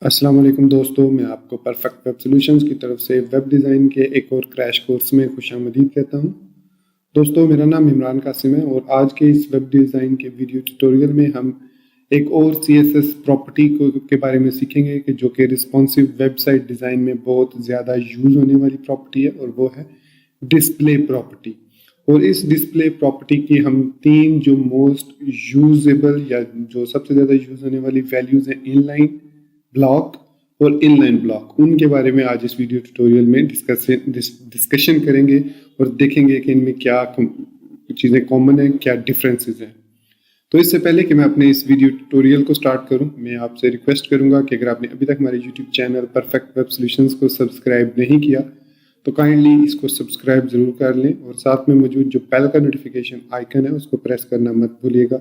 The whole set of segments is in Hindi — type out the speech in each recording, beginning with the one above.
अस्सलाम वालेकुम दोस्तों, मैं आपको परफेक्ट वेब सॉल्यूशंस की तरफ से वेब डिज़ाइन के एक और क्रैश कोर्स में खुशामदीद कहता हूं। दोस्तों, मेरा नाम इमरान कासिम है और आज के इस वेब डिज़ाइन के वीडियो ट्यूटोरियल में हम एक और CSS प्रॉपर्टी के बारे में सीखेंगे कि जो कि रिस्पॉन्सिव वेबसाइट डिज़ाइन में बहुत ज़्यादा यूज़ होने वाली प्रॉपर्टी है और वो है डिस्प्ले प्रॉपर्टी। और इस डिस्प्ले प्रॉपर्टी की हम तीन जो मोस्ट यूजेबल या जो सबसे ज़्यादा यूज़ होने वाली वैल्यूज़ हैं, इनलाइन ब्लॉक और इनलाइन ब्लॉक, उनके बारे में आज इस वीडियो ट्यूटोरियल में डिस्कशन करेंगे और देखेंगे कि इनमें क्या चीज़ें कॉमन है, क्या डिफरेंसेस हैं। तो इससे पहले कि मैं अपने इस वीडियो ट्यूटोरियल को स्टार्ट करूं, मैं आपसे रिक्वेस्ट करूंगा कि अगर आपने अभी तक हमारे YouTube channel perfect web solutions को सब्सक्राइब नहीं किया तो काइंडली इसको सब्सक्राइब ज़रूर कर लें और साथ में मौजूद जो बेल का नोटिफिकेशन आइकन है उसको प्रेस करना मत भूलिएगा,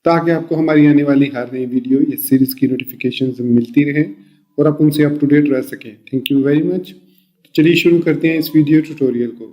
ताकि आपको हमारी आने वाली हर नई वीडियो या सीरीज़ की नोटिफिकेशंस मिलती रहें और आप उनसे अप टू डेट रह सकें। Thank you very much. तो चलिए शुरू करते हैं इस वीडियो ट्यूटोरियल को।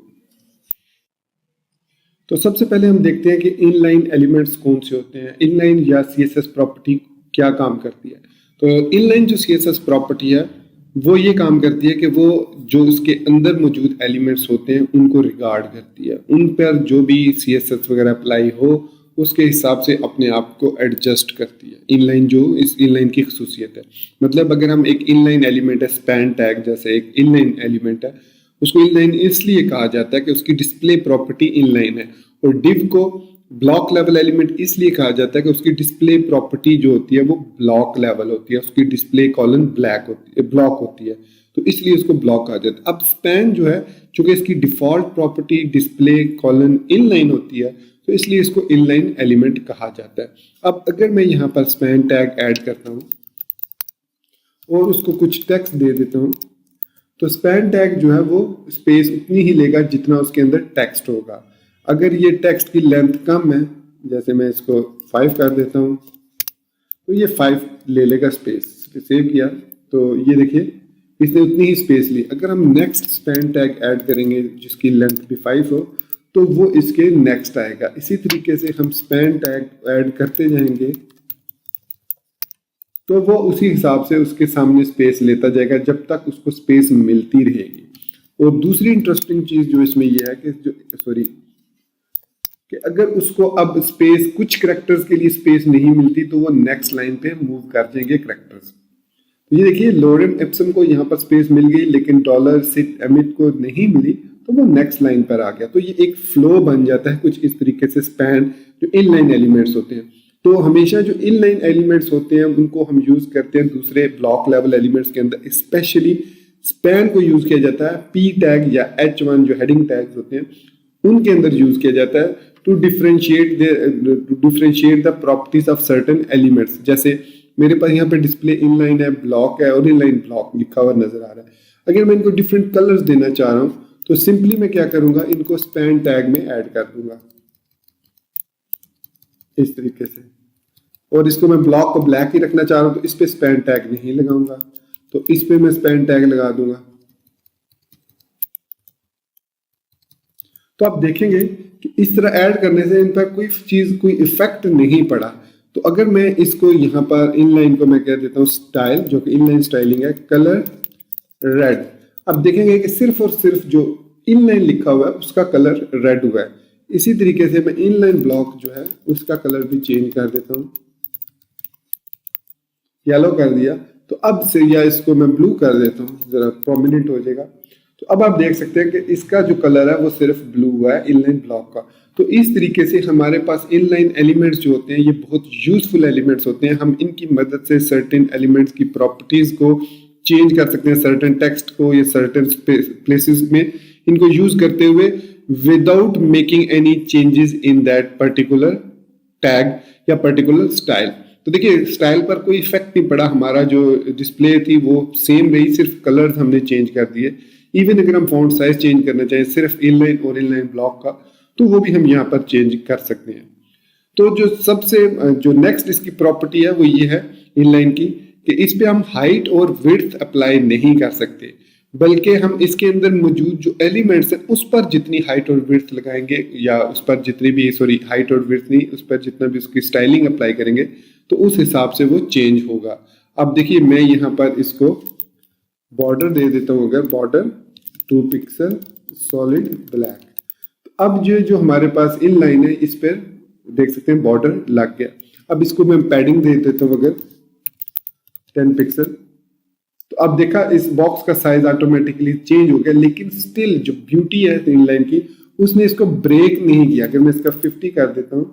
तो सबसे पहले हम देखते हैं कि इनलाइन एलिमेंट्स कौन से होते हैं, इनलाइन या CSS प्रॉपर्टी क्या काम करती है। तो इनलाइन जो CSS प्रॉपर्टी है वो ये काम करती है कि वो जो उसके अंदर मौजूद एलिमेंट्स होते हैं उनको रिगार्ड करती है, उन पर जो भी CSS वगैरह अप्लाई हो उसके हिसाब से अपने आप को एडजस्ट करती है। इनलाइन जो इस इनलाइन की खसूसियत है, मतलब अगर हम एक इनलाइन एलिमेंट है, स्पैन टैग जैसे एक इनलाइन एलिमेंट है, उसको इनलाइन इसलिए कहा जाता है कि उसकी डिस्प्ले प्रॉपर्टी इनलाइन है। और डिव को ब्लॉक लेवल एलिमेंट इसलिए कहा जाता है कि उसकी डिस्प्ले प्रॉपर्टी जो होती है वो ब्लॉक लेवल होती है, उसकी डिस्प्ले कॉलन ब्लॉक होती है, तो इसलिए उसको ब्लॉक कहा जाता है। अब स्पैन जो है, चूंकि इसकी default property display colon inline होती है, तो इसलिए इसको इनलाइन एलिमेंट कहा जाता है। अब अगर मैं यहाँ पर स्पैन टैग ऐड करता हूँ और उसको कुछ टेक्स्ट दे देता हूँ, तो स्पैन टैग जो है वो स्पेस उतनी ही लेगा जितना उसके अंदर टेक्स्ट होगा। अगर ये टेक्स्ट की लेंथ कम है, जैसे मैं इसको 5 कर देता हूँ, तो ये 5 ले लेगा स्पेस। सेव किया तो ये देखिए इसने उतनी ही स्पेस ली। अगर हम नेक्स्ट स्पैन टैग ऐड करेंगे जिसकी लेंथ भी 5 हो, तो वो इसके नेक्स्ट आएगा। इसी तरीके से हम स्पैन टैग ऐड करते जाएंगे तो वो उसी हिसाब से उसके सामने स्पेस लेता जाएगा जब तक उसको स्पेस मिलती रहेगी। और दूसरी इंटरेस्टिंग चीज जो इसमें ये है कि अगर उसको अब स्पेस कुछ करैक्टर्स के लिए स्पेस नहीं मिलती तो वो नेक्स्ट लाइन पे मूव कर जाएंगे करैक्टर्स। तो ये देखिए लोरेम एप्सम को यहाँ पर स्पेस मिल गई, लेकिन $sit emit को नहीं मिली, तो वो नेक्स्ट लाइन पर आ गया। तो ये एक फ्लो बन जाता है कुछ इस तरीके से स्पैन जो इनलाइन एलिमेंट्स होते हैं। तो हमेशा जो इनलाइन एलिमेंट्स होते हैं उनको हम यूज करते हैं दूसरे ब्लॉक लेवल एलिमेंट्स के अंदर। स्पेशली स्पैन को यूज किया जाता है P टैग या H1 जो हेडिंग टैग्स होते हैं उनके अंदर यूज किया जाता है to differentiate the properties of certain elements. जैसे मेरे पास यहाँ पे डिस्प्ले इनलाइन है, ब्लॉक है और इनलाइन ब्लॉक लिखा हुआ नजर आ रहा है। अगर मैं इनको डिफरेंट कलर्स देना चाह रहा हूँ तो सिंपली मैं क्या करूंगा, इनको स्पैन टैग में ऐड कर दूंगा इस तरीके से। और इसको मैं ब्लॉक को ब्लैक ही रखना चाह रहा हूँ तो इस पे स्पैन टैग नहीं लगाऊंगा, तो इस पे मैं स्पैन टैग लगा दूंगा। तो आप देखेंगे कि इस तरह ऐड करने से इन पर कोई इफेक्ट नहीं पड़ा। तो अगर मैं इसको यहाँ पर इनलाइन को मैं कह देता हूँ स्टाइल, जो कि इनलाइन स्टाइलिंग है, कलर रेड, अब देखेंगे कि सिर्फ और सिर्फ जो इनलाइन लिखा हुआ है उसका कलर रेड हुआ है। इसी तरीके से मैं इनलाइन ब्लॉक जो है उसका कलर भी चेंज कर देता हूँ, येलो कर दिया। तो अब से या इसको मैं ब्लू कर देता हूँ, जरा प्रोमिनेंट हो जाएगा। तो अब आप देख सकते हैं कि इसका जो कलर है वो सिर्फ ब्लू हुआ है इनलाइन ब्लॉक का। तो इस तरीके से हमारे पास इनलाइन एलिमेंट्स जो होते हैं ये बहुत यूजफुल एलिमेंट्स होते हैं। हम इनकी मदद से सर्टेन एलिमेंट्स की प्रॉपर्टीज को चेंज कर सकते हैं, सर्टेन टेक्स्ट को या सर्टेन प्लेसेस में इनको यूज करते हुए without making any changes in that particular tag या पर्टिकुलर स्टाइल। तो देखिए स्टाइल पर कोई इफेक्ट नहीं पड़ा, हमारा जो डिस्प्ले थी वो सेम रही, सिर्फ कलर्स हमने चेंज कर दिए। इवन अगर हम फॉन्ट साइज चेंज करना चाहें सिर्फ इनलाइन और इनलाइन ब्लॉक का, तो वो भी हम यहाँ पर चेंज कर सकते हैं। तो जो नेक्स्ट इसकी प्रॉपर्टी है वो ये है इनलाइन की, कि इस पे हम हाइट और विड्थ अप्लाई नहीं कर सकते, बल्कि हम इसके अंदर मौजूद जो एलिमेंट्स हैं उस पर जितनी हाइट और विड्थ लगाएंगे, या उस पर जितनी भी हाइट और विड्थ नहीं, उस पर जितना भी उसकी स्टाइलिंग अप्लाई करेंगे तो उस हिसाब से वो चेंज होगा। अब देखिए मैं यहाँ पर इसको बॉर्डर दे देता हूँ, अगर बॉर्डर 2 पिक्सल सॉलिड ब्लैक, तो अब जो हमारे पास इन लाइन है इस पर देख सकते हैं बॉर्डर लग गया। अब इसको मैं पैडिंग दे देता हूँ अगर 10 पिक्सल, तो अब देखा इस बॉक्स का साइज ऑटोमेटिकली चेंज हो गया, लेकिन स्टिल जो ब्यूटी है इन लाइन की उसने इसको ब्रेक नहीं किया। अगर मैं इसका 50 कर देता हूं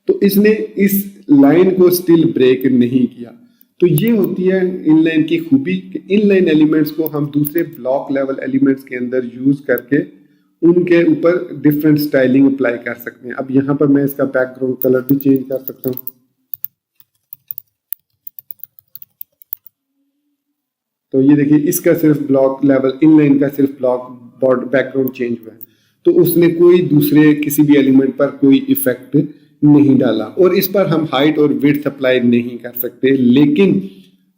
तो इसने इस लाइन को स्टिल ब्रेक नहीं किया। तो ये होती है इनलाइन की खूबी कि इनलाइन एलिमेंट्स को हम दूसरे ब्लॉक लेवल एलिमेंट्स के अंदर यूज करके उनके ऊपर डिफरेंट स्टाइलिंग अप्लाई कर सकते हैं। अब यहाँ पर मैं इसका बैकग्राउंड कलर भी चेंज कर सकता हूँ। तो ये देखिए इसका सिर्फ ब्लॉक लेवल इनलाइन का सिर्फ ब्लॉक बैकग्राउंड चेंज हुआ है, तो उसने कोई दूसरे किसी भी एलिमेंट पर कोई इफेक्ट नहीं डाला। और इस पर हम हाइट और विड्थ अप्लाई नहीं कर सकते, लेकिन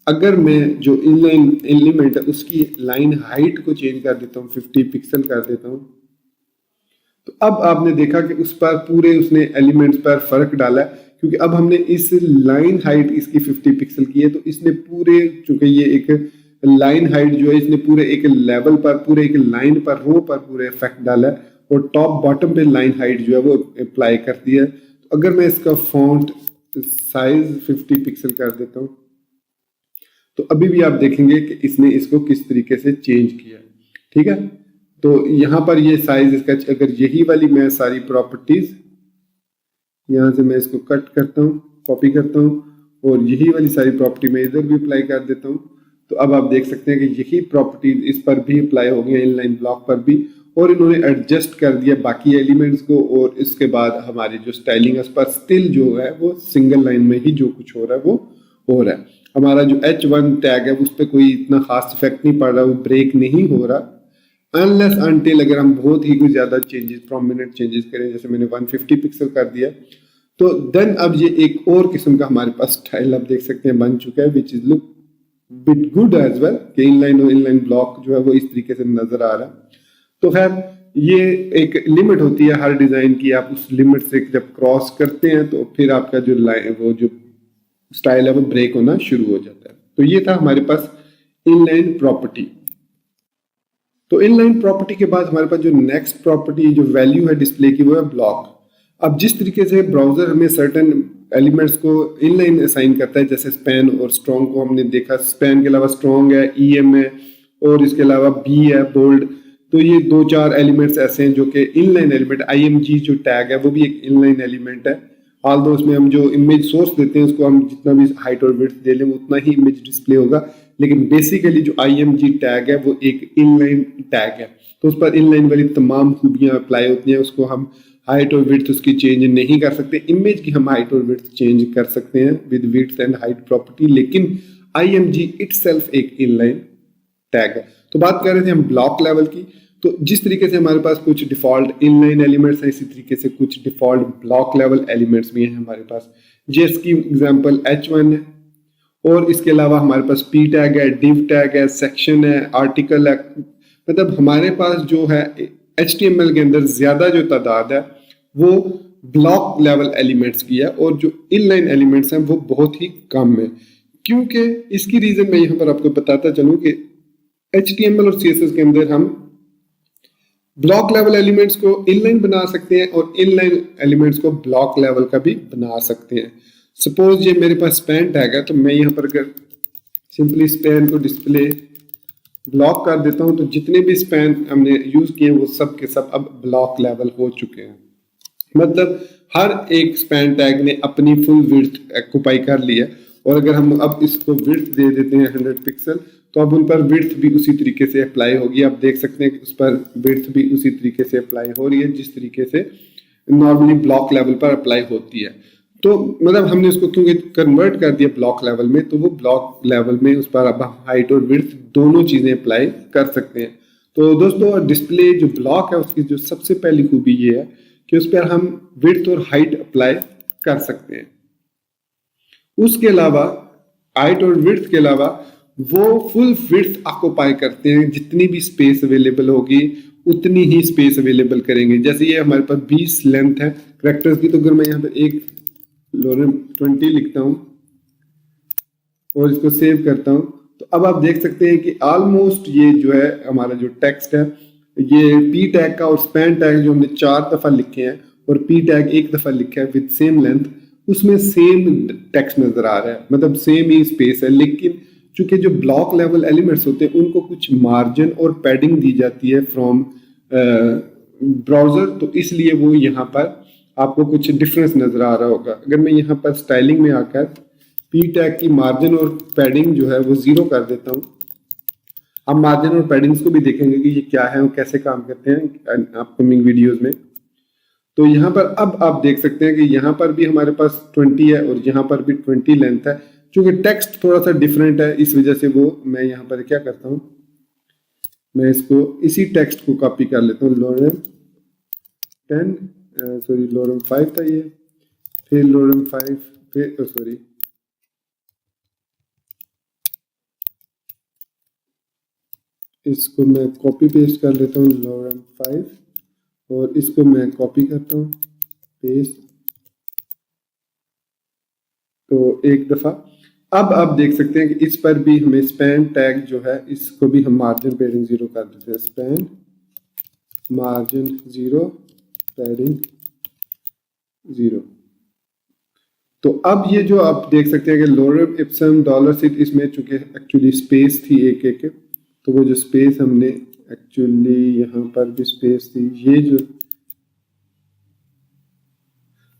अगर मैं जो इनलाइन एलिमेंट है उसकी लाइन हाइट को चेंज कर देता हूँ, 50 पिक्सल कर देता हूँ, तो अब आपने देखा कि उस पर पूरे उसने एलिमेंट्स पर फर्क डाला है, क्योंकि अब हमने इस लाइन हाइट इसकी 50 पिक्सल की है, तो इसने पूरे, चूंकि ये एक लाइन हाइट जो है इसने पूरे एक लेवल पर, पूरे एक लाइन पर, रो पर पूरे इफेक्ट डाला है, और टॉप बॉटम पे लाइन हाइट जो है वो अप्लाई कर दिया है। तो अगर मैं इसका फॉन्ट साइज 50 पिक्सल कर देता हूँ तो अभी भी आप देखेंगे कि इसने इसको किस तरीके से चेंज किया। ठीक है, तो यहाँ पर ये साइज इसका, अगर यही वाली मैं सारी प्रॉपर्टीज यहाँ से मैं इसको कट करता हूँ, कॉपी करता हूँ, और यही वाली सारी प्रॉपर्टी मैं इधर भी अप्लाई कर देता हूँ, तो अब आप देख सकते हैं कि यही प्रॉपर्टीज इस पर भी अप्लाई हो गई, इनलाइन ब्लॉक पर भी, और इन्होंने एडजस्ट कर दिया बाकी एलिमेंट्स को। और इसके बाद हमारी जो स्टाइलिंग है उस पर स्टिल जो है वो सिंगल लाइन में ही जो कुछ हो रहा है वो हो रहा है। हमारा जो H1 टैग है उस पर कोई इतना खास इफेक्ट नहीं पड़ रहा, वो ब्रेक नहीं हो रहा, अनलेस अनटिल अगर हम बहुत ही कुछ ज्यादा चेंजेस, प्रोमिनेंट चेंजेस करें, जैसे मैंने 150 पिक्सल कर दिया, तो देन अब ये एक और किस्म का हमारे पास स्टाइल आप देख सकते हैं बन चुका है, which is look bit good as well, कि इनलाइन और इनलाइन ब्लॉक जो है वो इस तरीके से नजर आ रहा है। तो खैर ये एक लिमिट होती है हर डिजाइन की, आप उस लिमिट से जब क्रॉस करते हैं तो फिर आपका जो लाइन, वो जो स्टाइल है वो ब्रेक होना शुरू हो जाता है। तो ये था हमारे पास इनलाइन प्रॉपर्टी। तो इनलाइन प्रॉपर्टी के बाद हमारे पास जो नेक्स्ट प्रॉपर्टी जो वैल्यू है डिस्प्ले की वो है ब्लॉक। अब जिस तरीके से ब्राउजर हमें सर्टेन एलिमेंट्स को इनलाइन असाइन करता है, जैसे स्पैन और स्ट्रॉन्ग को हमने देखा, स्पैन के अलावा स्ट्रॉन्ग है, EM है, और इसके अलावा B है, बोल्ड, तो ये 2-4 एलिमेंट्स ऐसे हैं जो कि इनलाइन एलिमेंट, IMG जो टैग है वो भी एक इनलाइन एलिमेंट है। ऑल दो उसमें हम जो इमेज सोर्स देते हैं उसको हम जितना भी हाइट और विड्थ दे लें उतना ही इमेज डिस्प्ले होगा, लेकिन बेसिकली जो IMG टैग है वो एक इनलाइन टैग है, तो उस पर इनलाइन वाली तमाम खूबियां अप्लाई होती हैं। उसको हम हाइट और विड्थ उसकी चेंज नहीं कर सकते, इमेज की हम हाइट और विड्थ चेंज कर सकते हैं with width and height property, लेकिन IMG इटसेल्फ एक इनलाइन टैग है। तो बात कर रहे थे हम ब्लॉक लेवल की, तो जिस तरीके से हमारे पास कुछ डिफॉल्ट इनलाइन एलिमेंट्स हैं, इसी तरीके से कुछ डिफॉल्ट ब्लॉक लेवल एलिमेंट्स भी हैं हमारे पास। जिसकी एग्जांपल H1 है, और इसके अलावा हमारे पास P टैग है, div टैग है, सेक्शन है, आर्टिकल है। मतलब हमारे पास जो है HTML के अंदर ज्यादा जो तादाद है वो ब्लॉक लेवल एलिमेंट्स की है, और जो इनलाइन एलिमेंट्स हैं वो बहुत ही कम है। क्योंकि इसकी रीजन मैं यहाँ पर आपको बताता चलूं कि HTML और CSS के अंदर हम ब्लॉक लेवल एलिमेंट्स को इनलाइन बना सकते हैं और इनलाइन एलिमेंट्स को ब्लॉक लेवल का भी बना सकते हैं। सपोज ये मेरे पास स्पैन टैग है, तो मैं यहाँ पर अगर सिंपली स्पैन को डिस्प्ले ब्लॉक कर देता हूँ, तो जितने भी स्पैन हमने यूज किए वो सब के सब अब ब्लॉक लेवल हो चुके हैं। मतलब हर एक स्पैन टैग ने अपनी फुल विड्थ ऑक्युपाई कर ली है, और अगर हम अब इसको विड्थ दे देते हैं 100 पिक्सल, तो अब उन पर विड्थ भी उसी तरीके से अप्लाई होगी। आप देख सकते हैं कि उस पर विड्थ भी उसी तरीके से अप्लाई हो रही है जिस तरीके से नॉर्मली ब्लॉक लेवल पर अप्लाई होती है। तो मतलब हमने उसको क्योंकि कन्वर्ट कर दिया ब्लॉक लेवल में, तो वो ब्लॉक लेवल में उस पर अब हाइट और विड्थ दोनों चीजें अप्लाई कर सकते हैं। तो दोस्तों डिस्प्ले जो ब्लॉक है उसकी जो सबसे पहली खूबी ये है कि उस पर हम विड्थ और हाइट अप्लाई कर सकते हैं। उसके अलावा हाइट और विड्थ के अलावा वो फुल विड्थ ऑक्युपाई करते हैं, जितनी भी स्पेस अवेलेबल होगी उतनी ही स्पेस अवेलेबल करेंगे। जैसे ये हमारे पास 20 लेंथ है कैरेक्टर्स की, तो अगर मैं यहाँ पे एक 20 लिखता हूँ और इसको सेव करता हूँ, तो अब आप देख सकते हैं कि ऑलमोस्ट ये जो है हमारा जो टेक्स्ट है, ये पी टैग का और स्पैन टैग जो हमने 4 दफा लिखे हैं और पी टैग 1 दफा लिखा है विद सेम लेंथ, उसमें सेम टेक्स्ट नजर आ रहा है, मतलब सेम ही स्पेस है। लेकिन चूंकि जो ब्लॉक लेवल एलिमेंट्स होते हैं उनको कुछ मार्जिन और पैडिंग दी जाती है फ्रॉम ब्राउजर, तो इसलिए वो यहाँ पर आपको कुछ डिफरेंस नजर आ रहा होगा। अगर मैं यहाँ पर स्टाइलिंग में आकर पी टैग की मार्जिन और पैडिंग जो है वो 0 कर देता हूँ। हम मार्जिन और पैडिंग्स को भी देखेंगे कि ये क्या है और कैसे काम करते हैं अपकमिंग वीडियोस में। तो यहाँ पर अब आप देख सकते हैं कि यहाँ पर भी हमारे पास 20 है और यहाँ पर भी 20 लेंथ है। चूंकि टेक्स्ट थोड़ा सा डिफरेंट है इस वजह से वो मैं यहाँ पर क्या करता हूँ, मैं इसको इसी टेक्स्ट को कॉपी कर लेता हूँ। लोरेम 5 था ये, फिर लोरेम 5, फिर इसको मैं कॉपी पेस्ट कर लेता हूँ लोरेम 5, और इसको मैं कॉपी करता हूँ पेस्ट, तो एक दफा। अब आप देख सकते हैं कि इस पर भी हमें स्पैन टैग जो है इसको भी हम मार्जिन पैडिंग 0 कर देते हैं। Span margin 0 padding 0। तो अब ये जो आप देख सकते हैं कि लोरेम इप्सम $, इसमें चूंकि एक्चुअली स्पेस थी एक, तो वो जो स्पेस हमने एक्चुअली यहाँ पर भी स्पेस थी, ये जो,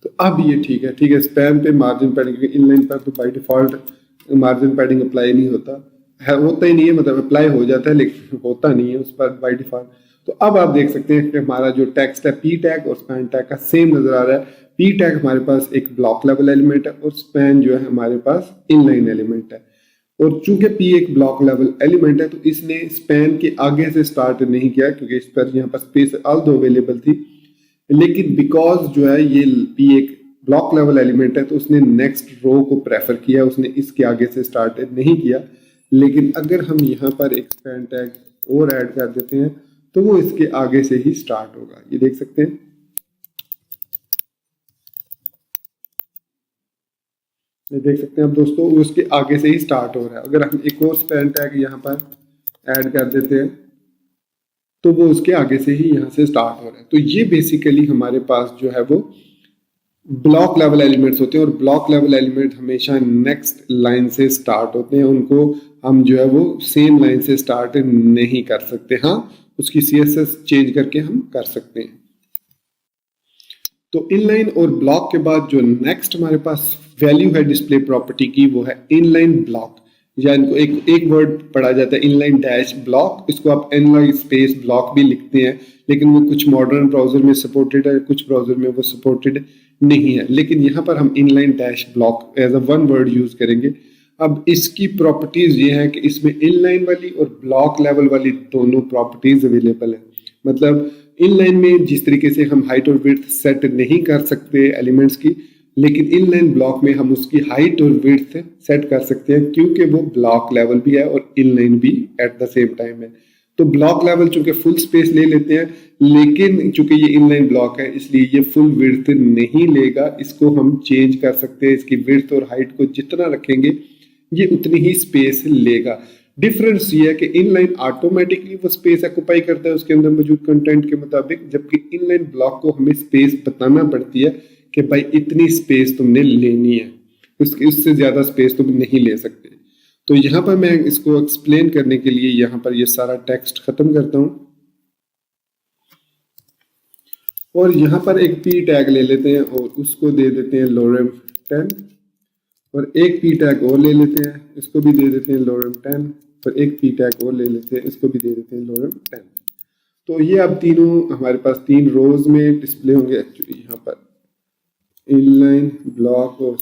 तो अब ये ठीक है। स्पैन पे मार्जिन पैडिंग, इनलाइन पर तो by default margin padding apply नहीं होता है, होता ही नहीं है, मतलब अप्लाई हो जाता है लेकिन होता नहीं है उस पर बाय डिफॉल्ट। तो अब आप देख सकते हैं कि हमारा जो टेक्स्ट है पी टैग और स्पैन टैग का सेम नजर आ रहा है। पी टैग हमारे पास एक ब्लॉक लेवल एलिमेंट है और स्पैन जो है हमारे पास इनलाइन एलिमेंट है। और चूंकि पी एक ब्लॉक लेवल एलिमेंट है तो इसने स्पैन के आगे से स्टार्ट नहीं किया, क्योंकि इस पर यहाँ पर स्पेस ऑल्दो अवेलेबल थी, लेकिन बिकॉज जो है ये पी एक ब्लॉक लेवल एलिमेंट है तो उसने नेक्स्ट रो को प्रेफर किया, उसने इसके आगे से स्टार्ट नहीं किया। लेकिन अगर हम यहाँ पर एक स्पैन टैग और ऐड कर देते हैं तो वो इसके आगे से ही स्टार्ट होगा, ये देख सकते हैं। ये देख सकते हैं अब दोस्तों, वो उसके आगे से ही स्टार्ट हो रहा है। अगर हम एक और स्पैन टैग यहाँ पर ऐड कर देते हैं तो वो उसके आगे से ही यहाँ से स्टार्ट हो रहा है। तो ये बेसिकली हमारे पास जो है वो ब्लॉक लेवल एलिमेंट्स होते हैं, और ब्लॉक लेवल एलिमेंट हमेशा नेक्स्ट लाइन से स्टार्ट होते हैं, उनको हम जो है वो सेम लाइन से स्टार्ट नहीं कर सकते। हाँ, उसकी CSS चेंज करके हम कर सकते हैं। तो इनलाइन और ब्लॉक के बाद जो नेक्स्ट हमारे पास वैल्यू है डिस्प्ले प्रॉपर्टी की, वो है इनलाइन ब्लॉक, या इनको एक वर्ड पढ़ा जाता है इनलाइन डैश ब्लॉक। इसको आप इनलाइन स्पेस ब्लॉक भी लिखते हैं, लेकिन वो कुछ मॉडर्न ब्राउजर में सपोर्टेड है, कुछ ब्राउजर में वो सपोर्टेड नहीं है। लेकिन यहाँ पर हम inline dash block as a one word use करेंगे। अब इसकी प्रॉपर्टीज ये है कि इसमें इनलाइन वाली और ब्लॉक लेवल वाली दोनों प्रॉपर्टीज अवेलेबल है। मतलब इनलाइन में जिस तरीके से हम हाइट और विड्थ सेट नहीं कर सकते एलिमेंट्स की, लेकिन इनलाइन ब्लॉक में हम उसकी हाइट और विड्थ सेट कर सकते हैं, क्योंकि वो ब्लॉक लेवल भी है और इनलाइन भी एट द सेम टाइम है। तो ब्लॉक लेवल चूंकि फुल स्पेस ले लेते हैं, लेकिन चूंकि ये इनलाइन ब्लॉक है इसलिए ये फुल विड्थ नहीं लेगा। इसको हम चेंज कर सकते हैं, इसकी विड्थ और हाइट को जितना रखेंगे ये उतनी ही स्पेस लेगा। डिफरेंस ये है कि इनलाइन ऑटोमेटिकली वो स्पेस ऑक्युपाई करता है उसके अंदर मौजूद कंटेंट के मुताबिक, जबकि इनलाइन ब्लॉक को हमें स्पेस बताना पड़ती है कि भाई इतनी स्पेस तुमने लेनी है, उससे ज्यादा स्पेस तुम नहीं ले सकते। तो यहाँ पर मैं इसको एक्सप्लेन करने के लिए यहाँ पर ये सारा टेक्स्ट खत्म करता हूँ, और यहाँ पर एक पी टैग ले लेते हैं और उसको दे देते हैं लोरेम 10, और एक पी टैग और ले लेते हैं, इसको भी दे देते हैं लोरेम 10, और एक पी टैग और ले लेते हैं, इसको भी दे देते हैं लोरेम 10। तो ये अब तीनों हमारे पास 3 रोज में डिस्प्ले होंगे। एक्चुअली यहाँ पर इनलाइन ब्लॉक और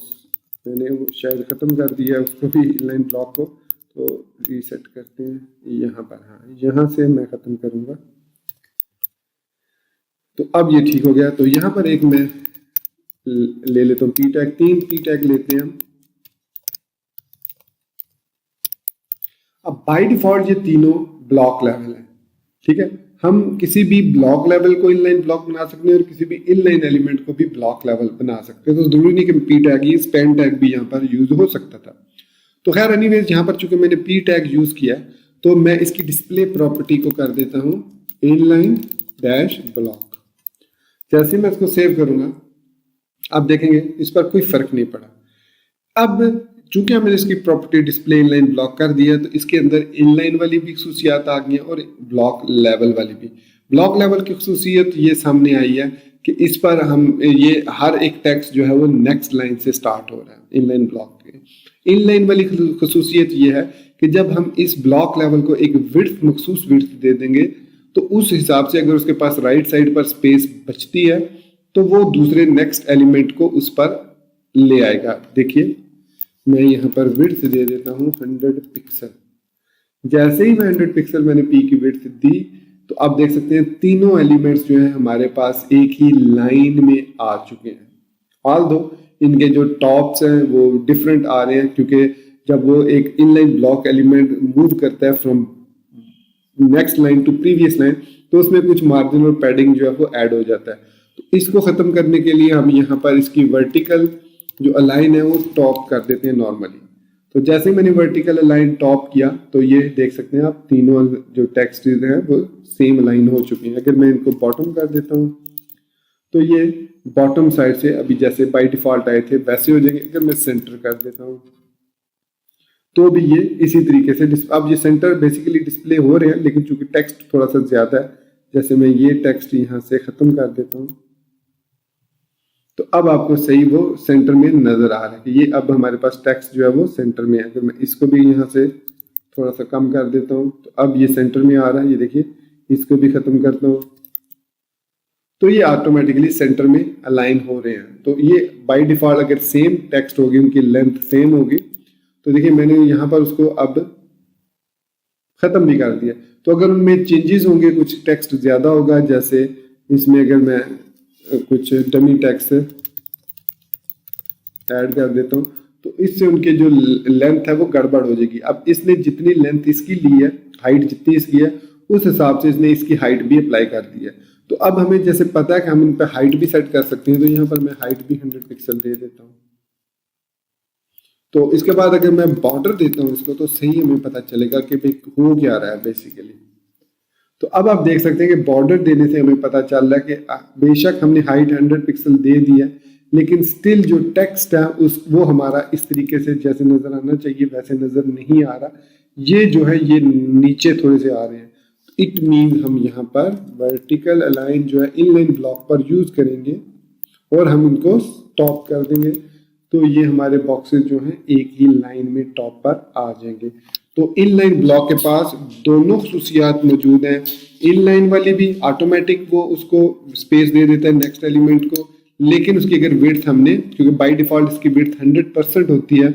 मैंने वो शायद खत्म कर दिया उसको भी, इनलाइन ब्लॉक को, तो रीसेट करते हैं यहाँ पर। हाँ, यहाँ से मैं खत्म करूंगा, तो अब ये ठीक हो गया। तो यहाँ पर एक मैं ले लेता हूँ पी टैग, 3 पी टैग लेते हैं हम। अब बाय डिफॉल्ट ये तीनों ब्लॉक लेवल है, ठीक है। हम किसी भी ब्लॉक लेवल को इनलाइन ब्लॉक बना सकते हैं और किसी भी इनलाइन एलिमेंट को भी ब्लॉक लेवल बना सकते हैं। तो जरूरी नहीं कि पी टैग ही, स्पैन टैग भी यहाँ पर यूज हो सकता था। तो खैर एनीवेज यहाँ पर चूंकि मैंने पी टैग यूज किया है तो मैं इसकी डिस्प्ले प्रॉपर्टी को कर देता हूँ इनलाइन डैश ब्लॉक। जैसे मैं इसको सेव करूंगा आप देखेंगे इस पर कोई फर्क नहीं पड़ा। अब चूंकि मैंने इसकी प्रॉपर्टी डिस्प्ले इनलाइन ब्लॉक कर दिया तो इसके अंदर इनलाइन वाली भी खसूसियात आ गई हैं और ब्लॉक लेवल वाली भी। ब्लॉक लेवल की खसूसियत ये सामने आई है कि इस पर हम ये हर एक टेक्स्ट जो है वो नेक्स्ट लाइन से स्टार्ट हो रहा है इनलाइन ब्लॉक के। इनलाइन वाली खसूसियत ये है कि जब हम इस ब्लॉक लेवल को एक विड्थ मखसूस विड्थ दे देंगे तो उस हिसाब से अगर उसके पास राइट साइड पर स्पेस बचती है तो वो दूसरे नेक्स्ट एलिमेंट को उस पर ले आएगा। देखिए मैं यहाँ पर विड्थ दे देता हूँ 100 पिक्सल। जैसे ही मैं 100 पिक्सल मैंने पी की विड्थ दी तो आप देख सकते हैं तीनों एलिमेंट्स जो है हमारे पास एक ही लाइन में आ चुके हैं। ऑल्दो इनके जो टॉप्स हैं वो डिफरेंट आ रहे हैं क्योंकि जब वो एक इनलाइन ब्लॉक एलिमेंट मूव करता है from next line to previous line तो उसमें कुछ मार्जिन और पैडिंग जो है वो ऐड हो जाता है। तो इसको खत्म करने के लिए हम यहाँ पर इसकी वर्टिकल जो अलाइन है वो टॉप कर देते हैं नॉर्मली। तो जैसे ही मैंने वर्टिकल अलाइन टॉप किया तो ये देख सकते हैं आप तीनों जो टेक्स्ट हैं वो सेम अलाइन हो चुके हैं। अगर मैं इनको बॉटम कर देता हूँ तो ये बॉटम साइड से अभी जैसे बाय डिफॉल्ट आए थे वैसे हो जाएंगे। अगर मैं सेंटर कर देता हूँ तो भी ये इसी तरीके से अब ये सेंटर बेसिकली डिस्प्ले हो रहे हैं लेकिन चूंकि टेक्स्ट थोड़ा सा ज्यादा है जैसे मैं ये टेक्स्ट यहाँ से खत्म कर देता हूँ तो अब आपको सही वो सेंटर में नजर आ रहा है कि ये अब हमारे पास टेक्स्ट जो है वो सेंटर में है। अगर मैं इसको भी यहाँ से थोड़ा सा कम कर देता हूँ तो अब ये सेंटर में आ रहा है। ये देखिए इसको भी खत्म करता हूँ तो ये ऑटोमेटिकली सेंटर में अलाइन हो रहे हैं। तो ये बाय डिफॉल्ट अगर सेम टेक्स्ट होगी उनकी लेंथ सेम होगी तो देखिए मैंने यहाँ पर उसको अब खत्म भी कर दिया। तो अगर उनमें चेंजेस होंगे कुछ टेक्स्ट ज्यादा होगा जैसे इसमें अगर मैं कुछ डमी टेक्स्ट ऐड कर देता हूँ तो इससे उनके जो लेंथ है वो गड़बड़ हो जाएगी। अब इसने जितनी लेंथ इसकी ली है हाइट जितनी इसकी है उस हिसाब से इसने इसकी हाइट भी अप्लाई कर दी है। तो अब हमें जैसे पता है कि हम इन पे हाइट भी सेट कर सकते हैं तो यहाँ पर मैं हाइट भी 100 पिक्सल दे देता हूँ। तो इसके बाद अगर मैं बॉर्डर देता हूँ इसको तो सही हमें पता चलेगा कि भाई हो क्या रहा है बेसिकली। तो अब आप देख सकते हैं कि बॉर्डर देने से हमें पता चल रहा है कि बेशक हमने हाइट 100 पिक्सल दे दी है लेकिन स्टिल जो टेक्स्ट है उस वो हमारा इस तरीके से जैसे नजर आना चाहिए वैसे नजर नहीं आ रहा। ये जो है ये नीचे थोड़े से आ रहे हैं। इट मीन हम यहाँ पर वर्टिकल अलाइन जो है इनलाइन ब्लॉक पर यूज करेंगे और हम इनको टॉप कर देंगे तो ये हमारे बॉक्सेस जो हैं एक ही लाइन में टॉप पर आ जाएंगे। तो इनलाइन ब्लॉक के पास दोनों खसूसियात मौजूद हैं। इनलाइन वाली भी ऑटोमेटिक वो उसको स्पेस दे देता है नेक्स्ट एलिमेंट को लेकिन उसकी अगर विड्थ हमने क्योंकि बाय डिफॉल्ट इसकी विड्थ 100% होती है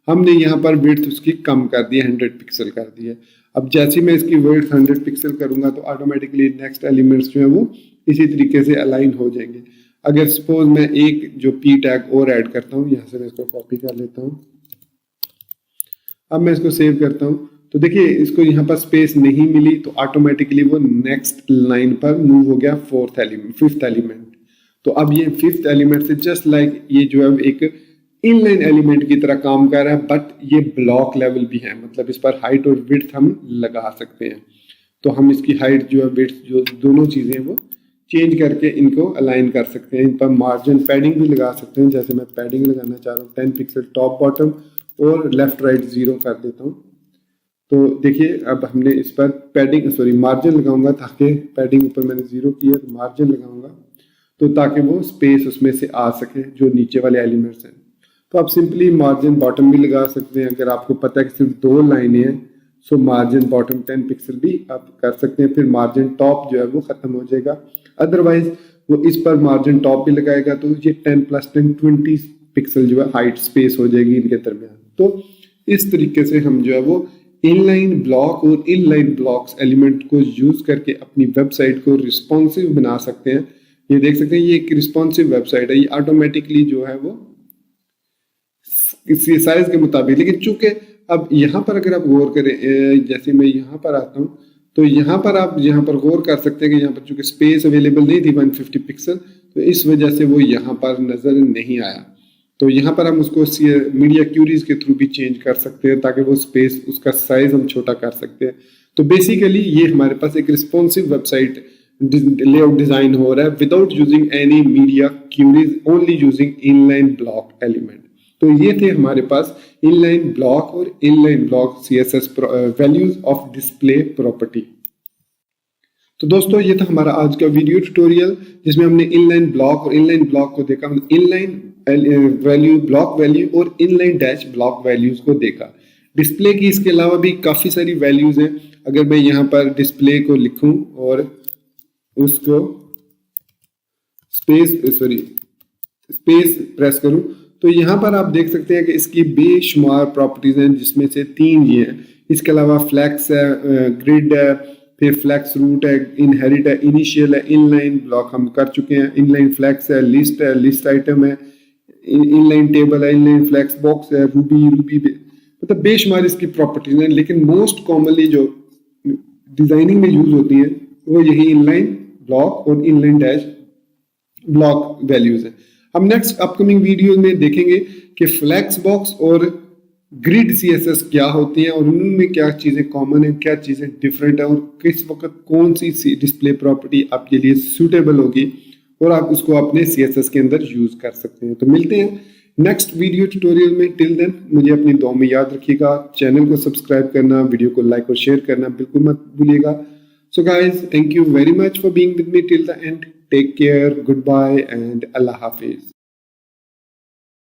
हमने यहाँ पर विड्थ उसकी कम कर दी है 100 पिक्सल कर दी है। अब जैसे मैं इसकी विड्थ 100 पिक्सल करूंगा तो ऑटोमेटिकली नेक्स्ट एलिमेंट्स जो है वो इसी तरीके से अलाइन हो जाएंगे। अगर सपोज मैं एक जो पी टैग और ऐड करता हूँ यहाँ से मैं इसको कॉपी कर लेता हूँ। अब मैं इसको सेव करता हूँ तो देखिए इसको यहाँ पर स्पेस नहीं मिली तो ऑटोमेटिकली वो नेक्स्ट लाइन पर मूव हो गया फिफ्थ एलिमेंट। तो अब ये फिफ्थ एलिमेंट से जस्ट लाइक ये जो है एक इनलाइन एलिमेंट की तरह काम कर रहा है बट ये ब्लॉक लेवल भी है मतलब इस पर हाइट और विड्थ हम लगा सकते हैं। तो हम इसकी हाइट जो है विड्थ जो दोनों चीजें वो चेंज करके इनको अलाइन कर सकते हैं। इन पर मार्जिन पैडिंग भी लगा सकते हैं जैसे मैं पैडिंग लगाना चाह रहा हूँ 10 पिक्सल टॉप बॉटम और लेफ्ट राइट 0 कर देता हूँ। तो देखिए अब हमने इस पर पैडिंग मार्जिन लगाऊंगा ताकि पैडिंग ऊपर मैंने 0 किया तो मार्जिन लगाऊंगा तो ताकि वो स्पेस उसमें से आ सके जो नीचे वाले एलिमेंट्स हैं। तो आप सिंपली मार्जिन बॉटम भी लगा सकते हैं। अगर आपको पता है कि सिर्फ 2 लाइनें हैं सो मार्जिन बॉटम 10 पिक्सल भी आप कर सकते हैं। फिर मार्जिन टॉप जो है वो खत्म हो जाएगा। अदरवाइज वो इस पर मार्जिन टॉप भी लगाएगा तो ये 10 + 10 20 पिक्सल जो है हाइट स्पेस हो जाएगी इनके दरमियान। तो इस तरीके से हम जो है वो इनलाइन ब्लॉक और इनलाइन ब्लॉक्स एलिमेंट को यूज करके अपनी वेबसाइट को रिस्पॉन्सिव बना सकते हैं। ये देख सकते हैं ये एक रिस्पॉन्सिव वेबसाइट है। ये ऑटोमेटिकली जो है वो इसी साइज के मुताबिक लेकिन चूंकि अब यहाँ पर अगर आप गौर करें जैसे मैं यहाँ पर आता हूँ तो यहाँ पर आप यहाँ पर गौर कर सकते हैं कि यहाँ पर चूंकि स्पेस अवेलेबल नहीं थी 150 पिक्सल तो इस वजह से वो यहाँ पर नजर नहीं आया। तो यहाँ पर हम उसको मीडिया क्यूरीज के थ्रू भी चेंज कर सकते हैं ताकि वो स्पेस उसका साइज हम छोटा कर सकते हैं। तो बेसिकली ये हमारे पास एक रिस्पॉन्सिव वेबसाइट लेआउट डिजाइन हो रहा है without using any media queries, only using inline block element. तो ये थे हमारे पास इनलाइन ब्लॉक और inline block CSS values of display property. तो दोस्तों ये था हमारा आज का वीडियो ट्यूटोरियल जिसमें हमने इनलाइन ब्लॉक और इनलाइन ब्लॉक को देखा, हमने इनलाइन वैल्यू ब्लॉक वैल्यू और इनलाइन डैश ब्लॉक वैल्यूज को देखा। डिस्प्ले की इसके अलावा भी काफी सारी वैल्यूज हैं। अगर मैं यहाँ पर डिस्प्ले को लिखूं और उसको स्पेस प्रेस करूं तो यहाँ पर आप देख सकते हैं कि इसकी बेशुमार प्रॉपर्टीज हैं जिसमें से 3 ये हैं। इसके अलावा फ्लैक्स है, ग्रिड है, फिर फ्लैक्स रूट है, इनहेरिट है, इनिशियल है, इनलाइन ब्लॉक हम कर चुके हैं, इनलाइन फ्लैक्स है, लिस्ट आइटम है, इनलाइन टेबल है, इनलाइन फ्लैक्स बॉक्स है, रूबी मतलब बेशुमार इसकी प्रॉपर्टीज हैं। लेकिन मोस्ट कॉमनली जो डिजाइनिंग में यूज होती है वो यही इनलाइन ब्लॉक और इनलाइन डैश ब्लॉक वैल्यूज है। हम नेक्स्ट अपकमिंग वीडियो में देखेंगे कि फ्लैक्स बॉक्स और ग्रिड सीएसएस क्या होती हैं और उनमें क्या चीजें कॉमन है, क्या चीजें डिफरेंट है और किस वक्त कौन सी डिस्प्ले प्रॉपर्टी आपके लिए सूटेबल होगी और आप उसको अपने सीएसएस के अंदर यूज कर सकते हैं। तो मिलते हैं नेक्स्ट वीडियो ट्यूटोरियल में। टिल देन मुझे अपनी दुआ में याद रखिएगा, चैनल को सब्सक्राइब करना, वीडियो को लाइक और शेयर करना बिल्कुल मत भूलिएगा। So guys, thank you very much for being with me till the end. Take care, goodbye and अल्लाह हाफिज।